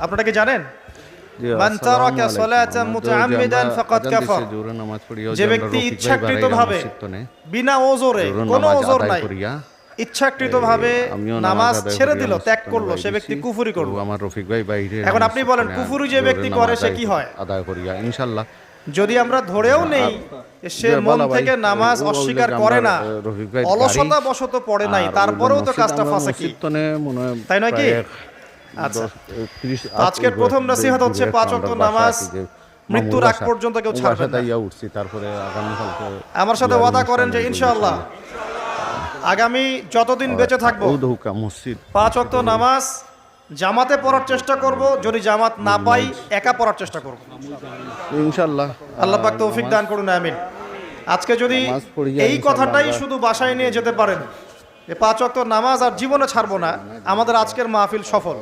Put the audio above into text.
আপনারা কি জানেন? মান তারাকা সালাতান মুতাআম্মিদান ফাকাদ কাফার। যে ব্যক্তি ইচ্ছাকৃতভাবে বিনা ওযরে, কোনো ওযর নাই, ইচ্ছাকৃতভাবে নামাজ ছেড়ে দিল, ত্যাগ করলো, সে ব্যক্তি কুফরি করলো। আমার রফিক ভাই বাইরে। এখন আপনি বলেন কুফরি যে ব্যক্তি করে সে কি হয়? আদায় করিয়া ইনশাআল্লাহ। যদি আমরা ধরেও নেই সে মন থেকে নামাজ অস্বীকার করে না, অলসতা বশত পড়ে নাই, তারপরেও তো কাজটা ফাঁসেকি, তাই নয় কি? আচ্ছা, আজকের প্রথম নসিহত হচ্ছে 5 ওয়াক্ত নামাজ মৃত্যুর আগ পর্যন্ত কেউ ছাড়বে না। তারপরে আগামী কালকে আমার সাথে ওয়াদা করেন যে ইনশাআল্লাহ আগামী যতদিন বেঁচে থাকবো 5 ওয়াক্ত নামাজ জামাতে পড়ার চেষ্টা করব, যদি জামাত না পাই একা পড়ার চেষ্টা করব ইনশাআল্লাহ। আল্লাহ পাক তৌফিক দান করুন, আমিন। আজকে যদি এই কথাটাই শুধু বাসায় নিয়ে যেতে পারেন, 5 ওয়াক্ত নামাজ আর জীবনে ছাড়বো না, আমাদের আজকের মাহফিল সফল।